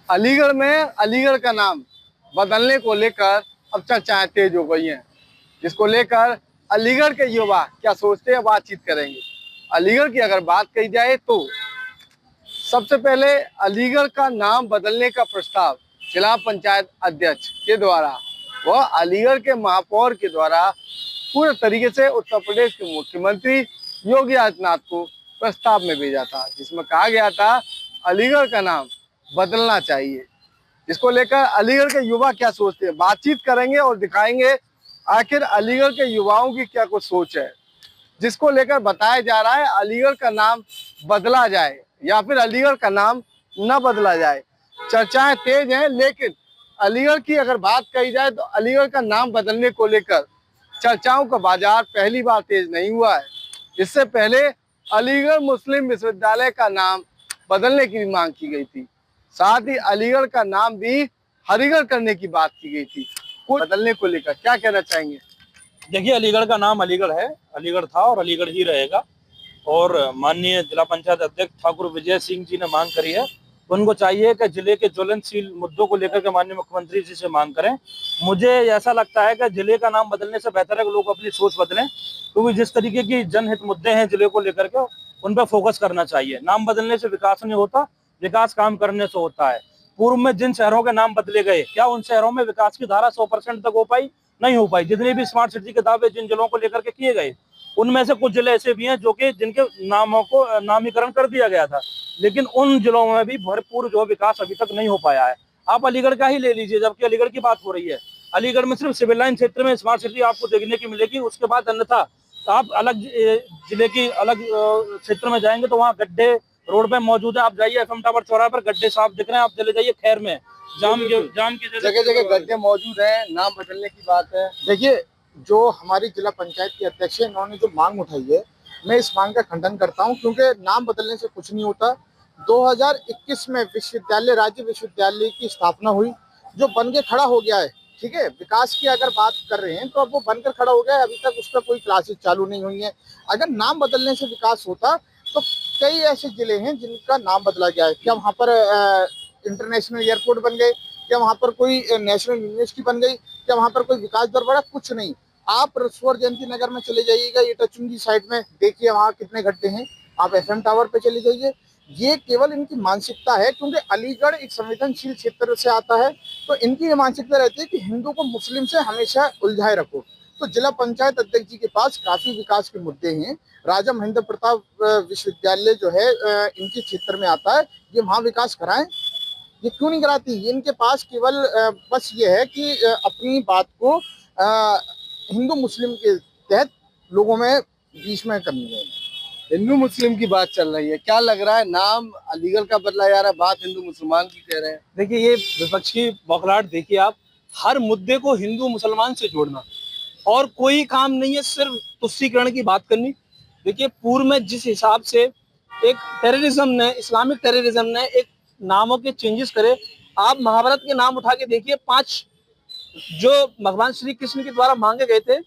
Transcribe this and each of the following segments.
अलीगढ़ में अलीगढ़ का नाम बदलने को लेकर अब चर्चाएं तेज हो गई हैं, जिसको लेकर अलीगढ़ के युवा क्या सोचते हैं बातचीत करेंगे। अलीगढ़ की अगर बात कही जाए तो सबसे पहले अलीगढ़ का नाम बदलने का प्रस्ताव जिला पंचायत अध्यक्ष के द्वारा व अलीगढ़ के महापौर के द्वारा पूरे तरीके से उत्तर प्रदेश के मुख्यमंत्री योगी आदित्यनाथ को प्रस्ताव में भेजा था, जिसमें कहा गया था अलीगढ़ का नाम बदलना चाहिए। इसको लेकर अलीगढ़ के युवा क्या सोचते हैं, बातचीत करेंगे और दिखाएंगे आखिर अलीगढ़ के युवाओं की क्या कुछ सोच है, जिसको लेकर बताया जा रहा है अलीगढ़ का नाम बदला जाए या फिर अलीगढ़ का नाम न बदला जाए। चर्चाएं तेज हैं, लेकिन अलीगढ़ की अगर बात कही जाए तो अलीगढ़ का नाम बदलने को लेकर चर्चाओं का बाजार पहली बार तेज नहीं हुआ है। इससे पहले अलीगढ़ मुस्लिम विश्वविद्यालय का नाम बदलने की भी मांग की गई थी, साथ ही अलीगढ़ का नाम भी हरिगढ़ करने की बात की गई थी। कुछ बदलने को लेकर क्या कहना चाहेंगे? देखिए, अलीगढ़ का नाम अलीगढ़ है, अलीगढ़ था और अलीगढ़ ही रहेगा। और माननीय जिला पंचायत अध्यक्ष ठाकुर विजय सिंह जी ने मांग करी है, उनको चाहिए कि जिले के ज्वलनशील मुद्दों को लेकर के माननीय मुख्यमंत्री जी से मांग करें। मुझे ऐसा लगता है कि जिले का नाम बदलने से बेहतर है कि लोग अपनी सोच बदलें, क्योंकि जिस तरीके की जनहित मुद्दे हैं जिले को लेकर के, उन पर फोकस करना चाहिए। नाम बदलने से विकास नहीं होता, विकास काम करने से होता है। पूर्व में जिन शहरों के नाम बदले गए, क्या उन शहरों में विकास की धारा 100% तक हो पाई? नहीं हो पाई। जितने भी स्मार्ट सिटी के दावे जिन जिलों को लेकर के किए गए, उनमें से कुछ जिले ऐसे भी हैं जो कि जिनके नामों को नामीकरण कर दिया गया था, लेकिन उन जिलों में भी भरपूर जो विकास अभी तक नहीं हो पाया है। आप अलीगढ़ का ही ले लीजिए, जबकि अलीगढ़ की बात हो रही है। अलीगढ़ में सिर्फ सिविल लाइन क्षेत्र में स्मार्ट सिटी आपको देखने की मिलेगी, उसके बाद अन्यथा आप अलग जिले की अलग क्षेत्र में जाएंगे तो वहाँ गड्ढे रोड पे मौजूद है। आप जाइए FM टावर चौराहे पर, गड्ढे साफ दिख रहे हैं। आप चले जाइए खैर में, जाम की जगह जगह गड्ढे मौजूद हैं, नाम बदलने की बात है। देखिए, जो हमारी जिला पंचायत के अध्यक्ष है, इन्होंने जो मांग उठाई है, मैं इस मांग का खंडन करता हूं, क्योंकि नाम बदलने से कुछ नहीं होता। 2021 में विश्वविद्यालय, राज्य विश्वविद्यालय की स्थापना हुई, जो बन के खड़ा हो गया है। ठीक है, विकास की अगर बात कर रहे हैं तो अब वो बनकर खड़ा हो गया है, अभी तक उसका कोई क्लासेस चालू नहीं हुई है। अगर नाम बदलने से विकास होता तो कई ऐसे जिले हैं जिनका नाम बदला गया है। क्या वहाँ पर इंटरनेशनल एयरपोर्ट बन गए? क्या वहाँ पर कोई नेशनल यूनिवर्सिटी बन गई? क्या वहाँ पर कोई विकास दर बढ़ा? कुछ नहीं। आप रसुवर जयंती नगर में चले जाइएगा, ये टचुंगी साइड में देखिए वहाँ कितने गड्ढे हैं। आप FM टावर पे चले जाइए। ये केवल इनकी मानसिकता है, क्योंकि अलीगढ़ एक संवेदनशील क्षेत्र से आता है, तो इनकी ये मानसिकता रहती है कि हिंदू को मुस्लिम से हमेशा उलझाए रखो। तो जिला पंचायत अध्यक्ष जी के पास काफी विकास के मुद्दे हैं। राजा महेंद्र प्रताप विश्वविद्यालय जो है इनके क्षेत्र में आता है, ये वहाँ विकास कराएं। ये क्यों नहीं कराती? ये इनके पास केवल बस ये है कि अपनी बात को हिंदू मुस्लिम के तहत लोगों में बीच में करनी है। हिंदू मुस्लिम की बात चल रही है, क्या लग रहा है नाम अलीगढ़ का बदला जा रहा है, बात हिंदू मुसलमान की कह रहे हैं? देखिए, ये विपक्ष की बौखलाहट देखिए आप। हर मुद्दे को हिंदू मुसलमान से जोड़ना और कोई काम नहीं है, सिर्फ तुष्टीकरण की बात करनी। देखिए, पूर्व में जिस हिसाब से एक टेररिज्म ने, इस्लामिक टेररिज्म ने एक नामों के चेंजेस करे, आप महाभारत के नाम उठा के देखिए। 5 जो भगवान श्री कृष्ण के द्वारा मांगे गए थे,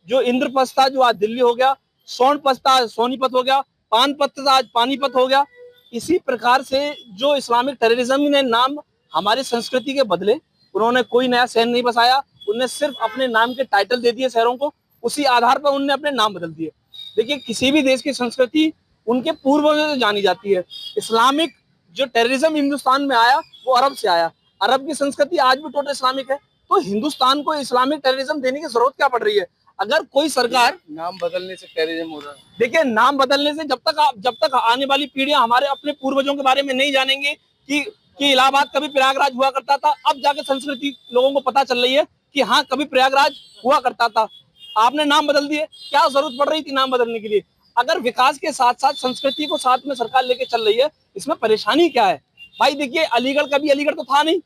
जो इंद्रप्रस्थ था जो आज दिल्ली हो गया, सोनपत था आज सोनीपत हो गया, पानपत था आज पानीपत हो गया। इसी प्रकार से जो इस्लामिक टेररिज्म ने नाम हमारी संस्कृति के बदले, उन्होंने कोई नया शहर नहीं बसाया, उन्हें सिर्फ अपने नाम के टाइटल दे दिए शहरों को, उसी आधार पर उन्होंने अपने नाम बदल दिए। देखिए, किसी भी देश की संस्कृति उनके पूर्वजों से जानी जाती है। इस्लामिक जो टेररिज्म हिंदुस्तान में आया वो अरब से आया, अरब की संस्कृति आज भी टोटल इस्लामिक है। तो हिंदुस्तान को इस्लामिक टेररिज्म देने की जरूरत क्या पड़ रही है? अगर कोई सरकार, नाम बदलने से टेररिज्म हो रहा है। देखिए, नाम बदलने से जब तक आने वाली पीढ़ियां हमारे अपने पूर्वजों के बारे में नहीं जानेंगे कि इलाहाबाद कभी प्रयागराज हुआ करता था, अब जाके संस्कृति लोगों को पता चल रही है कि हाँ, कभी प्रयागराज हुआ करता था। आपने नाम बदल दिए, क्या जरूरत पड़ रही थी नाम बदलने के लिए? अगर विकास के साथ साथ संस्कृति को साथ में सरकार लेके चल रही है, इसमें परेशानी क्या है? भाई देखिए, अलीगढ़ कभी अलीगढ़ तो था नहीं,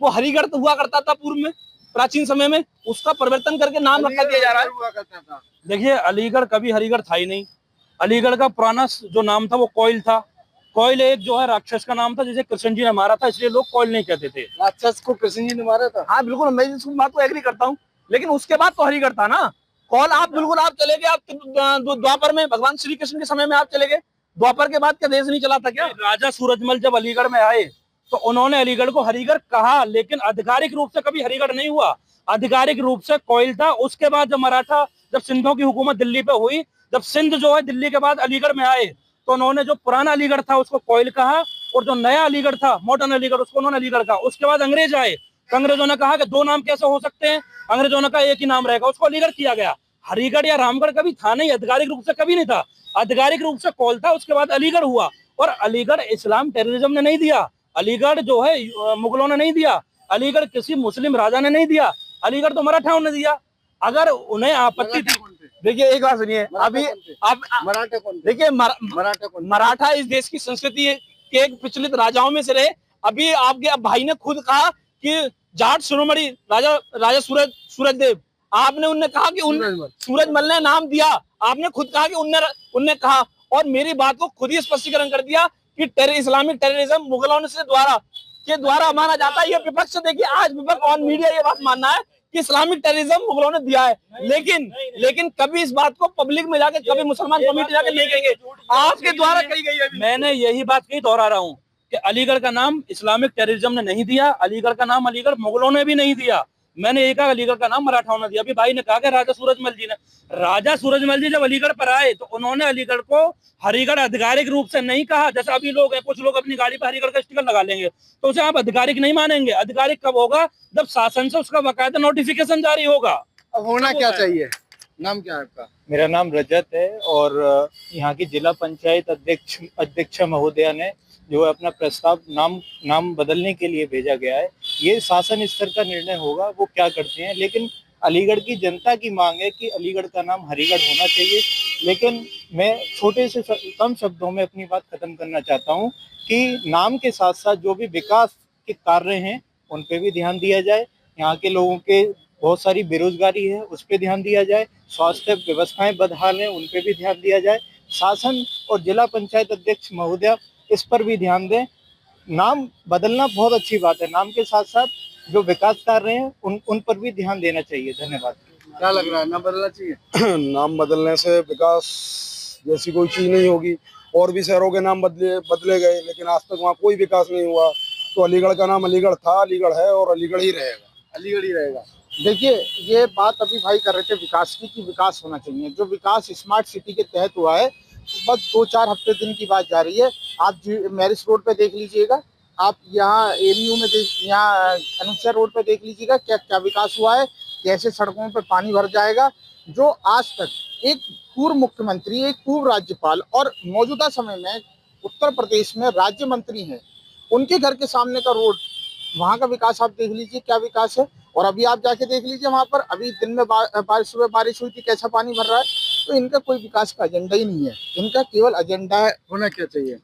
वो हरिगढ़ तो हुआ करता था पूर्व में, प्राचीन समय में। उसका परिवर्तन करके नाम रखा दिया जा रहा है। हुआ करता था। देखिए, अलीगढ़ कभी हरिगढ़ था ही नहीं। अलीगढ़ का पुराना जो नाम था वो कोयल था। कोयल एक जो है राक्षस का नाम था, जिसे कृष्ण जी ने मारा था, इसलिए लोग कोयल नहीं कहते थे। राक्षस को कृष्ण जी ने मारा था? हाँ बिल्कुल, मैं इस बात को एग्री करता हूँ, लेकिन उसके बाद तो हरिगढ़ था ना। कौल आप बिल्कुल आप चले गए, आप द्वापर में भगवान श्री कृष्ण के समय में आप चले गए, द्वापर के बाद क्या देश नहीं चला था क्या? राजा सूरजमल जब अलीगढ़ में आए तो उन्होंने अलीगढ़ को हरिगढ़ कहा, लेकिन आधिकारिक रूप से कभी हरिगढ़ नहीं हुआ। आधिकारिक रूप से कोइल था। उसके बाद जब सिंधों की हुकूमत दिल्ली पे हुई, जब सिंध जो है दिल्ली के बाद अलीगढ़ में आए, तो उन्होंने जो पुराना अलीगढ़ था उसको कोइल कहा, और जो नया अलीगढ़ था, मॉडर्न अलीगढ़, उसको उन्होंने अलीगढ़ कहा। उसके बाद अंग्रेज आए, तो अंग्रेजों ने कहा कि दो नाम कैसे हो सकते हैं, अंग्रेजों ने कहा एक ही नाम रहेगा, उसको अलीगढ़ किया गया। हरिगढ़ या रामगढ़ कभी था नहीं, आधिकारिक रूप से कभी नहीं था। आधिकारिक रूप से कोइल था, उसके बाद अलीगढ़ हुआ। और अलीगढ़ इस्लाम टेररिज्म ने नहीं दिया, अलीगढ़ जो है मुगलों ने नहीं दिया, अलीगढ़ किसी मुस्लिम राजा ने नहीं दिया, अलीगढ़ तो मराठाओं ने दिया। अगर उन्हें आपत्ति थी, देखिए एक बात सुनिए, अभी आप मराठा कौन थे? देखिए मराठा कौन थे? मराठा इस देश की संस्कृति के एक प्रचलित राजाओं में से रहे। अभी आपके भाई ने खुद कहा कि जाट शिरोमणि राजा सूरजदेव, आपने उनने कहा कि सूरजमल ने नाम दिया, आपने खुद कहा कि उनने कहा, और मेरी बात को खुद ही स्पष्टीकरण कर दिया कि इस्लामिक टेररिज्म मुगलों से द्वारा माना जाता है। ये विपक्ष, देखिए आज विपक्ष ऑन मीडिया ये बात मानना है कि इस्लामिक टेररिज्म मुगलों ने दिया है, लेकिन कभी इस बात को पब्लिक में जाके, कभी मुसलमान कम्युनिटी जाके नहीं कहेंगे, आपके द्वारा कही गई है। मैंने यही बात कही, दोहरा रहा हूँ कि अलीगढ़ का नाम इस्लामिक टेररिज्म ने नहीं दिया, अलीगढ़ का नाम अलीगढ़ मुगलों ने भी नहीं दिया। मैंने यही कहा अलीगढ़ का नाम मराठाओं ने दिया। अभी भाई ने कहा कि राजा सूरजमल जी जब अलीगढ़ पर आए तो उन्होंने अलीगढ़ को हरिगढ़ आधिकारिक रूप से नहीं कहा। जैसे अभी लोग हैं, कुछ लोग अपनी गाड़ी पर हरिगढ़ का स्टिकर लगा लेंगे, तो उसे आप आधिकारिक नहीं मानेंगे। आधिकारिक कब होगा? जब शासन से उसका बाकायदा नोटिफिकेशन जारी होगा। अब होना क्या चाहिए? नाम क्या है आपका? मेरा नाम रजत है, और यहाँ की जिला पंचायत अध्यक्ष महोदया ने जो अपना प्रस्ताव नाम बदलने के लिए भेजा गया है, ये शासन स्तर का निर्णय होगा, वो क्या करते हैं। लेकिन अलीगढ़ की जनता की मांग है कि अलीगढ़ का नाम हरिगढ़ होना चाहिए। लेकिन मैं छोटे से कम शब्दों में अपनी बात खत्म करना चाहता हूँ कि नाम के साथ साथ जो भी विकास के कार्य हैं उन पे भी ध्यान दिया जाए। यहाँ के लोगों के बहुत सारी बेरोजगारी है, उस पर ध्यान दिया जाए। स्वास्थ्य व्यवस्थाएं बदहाल हैं, उन पे भी ध्यान दिया जाए। शासन और जिला पंचायत अध्यक्ष महोदया इस पर भी ध्यान दें। नाम बदलना बहुत अच्छी बात है, नाम के साथ साथ जो विकास कार्य हैं उन पर भी ध्यान देना चाहिए। धन्यवाद। क्या लग रहा है, नाम बदलना चाहिए? नाम बदलने से विकास जैसी कोई चीज नहीं होगी। और भी शहरों के नाम बदले गए, लेकिन आज तक वहाँ कोई विकास नहीं हुआ। तो अलीगढ़ का नाम अलीगढ़ था, अलीगढ़ है और अलीगढ़ ही रहेगा। अलीगढ़ ही रहेगा। देखिए, ये बात अभी भाई कर रहे थे विकास की, कि विकास होना चाहिए। जो विकास स्मार्ट सिटी के तहत हुआ है, बस 2-4 हफ्ते दिन की बात जा रही है। आप मैरिज रोड पे देख लीजिएगा, आप यहाँ एमयू में यहाँ अनुच्छेद रोड पे देख लीजिएगा, क्या क्या विकास हुआ है, कैसे सड़कों पे पानी भर जाएगा। जो आज तक एक पूर्व मुख्यमंत्री, एक पूर्व राज्यपाल और मौजूदा समय में उत्तर प्रदेश में राज्य मंत्री हैं, उनके घर के सामने का रोड, वहाँ का विकास आप देख लीजिए, क्या विकास है। और अभी आप जाके देख लीजिए वहाँ पर, अभी दिन में सुबह बारिश हुई थी, कैसा पानी भर रहा है। तो इनका कोई विकास का एजेंडा ही नहीं है, इनका केवल एजेंडा है। होना क्या चाहिए?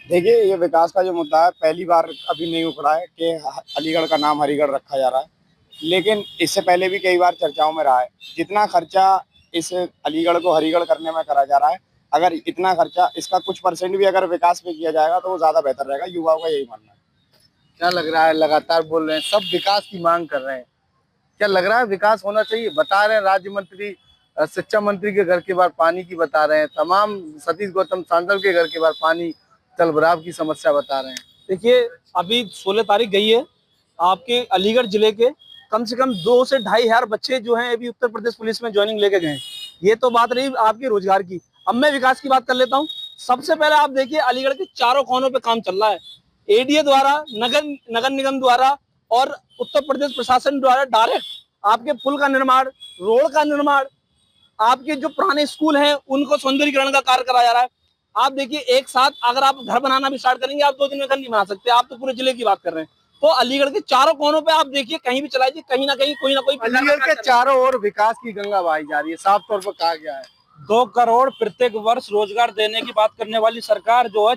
देखिए, ये विकास का जो मुद्दा है, पहली बार अभी नहीं उखड़ा है कि अलीगढ़ का नाम हरिगढ़ रखा जा रहा है, लेकिन इससे पहले भी कई बार चर्चाओं में रहा है। जितना खर्चा इस अलीगढ़ को हरिगढ़ करने में करा जा रहा है, अगर इतना खर्चा, इसका कुछ % भी अगर विकास पे किया जाएगा तो वो ज्यादा बेहतर रहेगा। युवाओं का यही मानना है। क्या लग रहा है, लगातार बोल रहे हैं, सब विकास की मांग कर रहे हैं, क्या लग रहा है विकास होना चाहिए? बता रहे हैं राज्य मंत्री, शिक्षा मंत्री के घर के बाहर पानी की बता रहे हैं, तमाम सतीश गौतम सांसद के घर के बाहर पानी जलभराव की समस्या बता रहे हैं। देखिए, अभी 16 तारीख गई है, आपके अलीगढ़ जिले के कम से कम 2 से 2,500 बच्चे जो हैं अभी उत्तर प्रदेश पुलिस में ज्वाइनिंग लेके गए। ये तो बात रही आपके रोजगार की। अब मैं विकास की बात कर लेता हूँ। सबसे पहले आप देखिए, अलीगढ़ के चारों कोनों पे काम चल रहा है। एडीए द्वारा, नगर निगम द्वारा और उत्तर प्रदेश प्रशासन द्वारा डायरेक्ट आपके पुल का निर्माण, रोड का निर्माण, आपके जो पुराने स्कूल हैं उनको सौंदर्यीकरण का कार्य कराया जा रहा है। आप देखिए, एक साथ अगर आप घर बनाना भी स्टार्ट करेंगे, आप 2 दिन में घर नहीं बना सकते। आप तो पूरे जिले की बात कर रहे हैं। तो अलीगढ़ के चारों कोनों पे आप देखिए, कहीं भी चलाइए, कहीं ना कहीं कोई ना कोई अलीगढ़ के चारों ओर विकास की गंगा बहाई जा रही है, साफ तौर पर कहा गया है। 2 करोड़ प्रत्येक वर्ष रोजगार देने की बात करने वाली सरकार जो है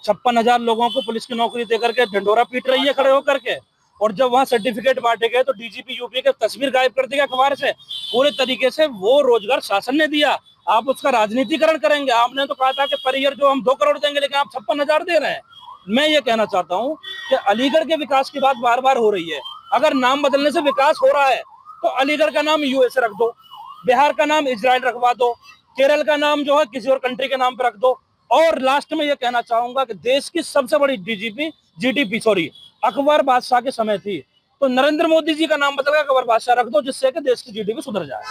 56,000 लोगों को पुलिस की नौकरी देकर के ढंडोरा पीट रही है खड़े होकर के। और जब वहां सर्टिफिकेट बांटे गए तो डीजीपी यूपी के तस्वीर गायब कर दिया अखबार से। पूरे तरीके से वो रोजगार शासन ने दिया, आप उसका राजनीतिकरण करेंगे। आपने तो कहा था कि पर ईयर जो हम 2 करोड़ देंगे, लेकिन आप 56,000 दे रहे हैं। मैं ये कहना चाहता हूँ कि अलीगढ़ के विकास की बात बार बार हो रही है। अगर नाम बदलने से विकास हो रहा है तो अलीगढ़ का नाम यूएसए रख दो, बिहार का नाम इजराइल रखवा दो, केरल का नाम जो है किसी और कंट्री के नाम पर रख दो। और लास्ट में ये कहना चाहूंगा कि देश की सबसे बड़ी जीडीपी अकबर बादशाह के समय थी, तो नरेंद्र मोदी जी का नाम बदल के अकबर बादशाह रख दो, जिससे कि देश की जीडीपी सुधर जाए।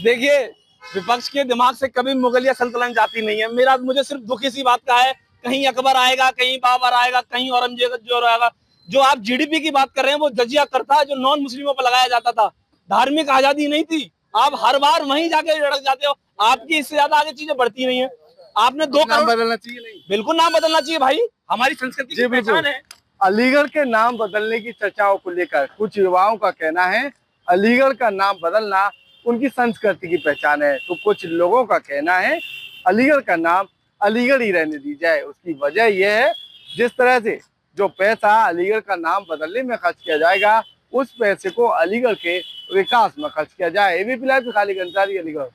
देखिए, विपक्ष के दिमाग से कभी मुगलिया सल्तनत जाती नहीं है। मुझे सिर्फ दुखी सी बात का है, कहीं अकबर आएगा, कहीं बाबर आएगा, कहीं औरंगजेब जो आएगा। जो आप जीडीपी की बात कर रहे हैं वो जजिया करता है जो नॉन मुस्लिमों पर लगाया जाता था। धार्मिक आजादी नहीं थी, आप हर बार वहीं जाके लड़क जाते हो। आपकी इससे ज्यादा आगे चीजें बढ़ती नहीं है। आपने 2 नाम करोड़ बदलना चाहिए नहीं? बिल्कुल नाम बदलना चाहिए भाई, हमारी संस्कृति की पहचान है। अलीगढ़ के नाम बदलने की चर्चाओं को लेकर कुछ युवाओं का कहना है अलीगढ़ का नाम बदलना उनकी संस्कृति की पहचान है, तो कुछ लोगों का कहना है अलीगढ़ का नाम अलीगढ़ ही रहने दी जाए। उसकी वजह यह है जिस तरह से जो पैसा अलीगढ़ का नाम बदलने में खर्च किया जाएगा उस पैसे को अलीगढ़ के विकास में खर्च किया जाए। ABP live Khalid Ansari, Aligarh.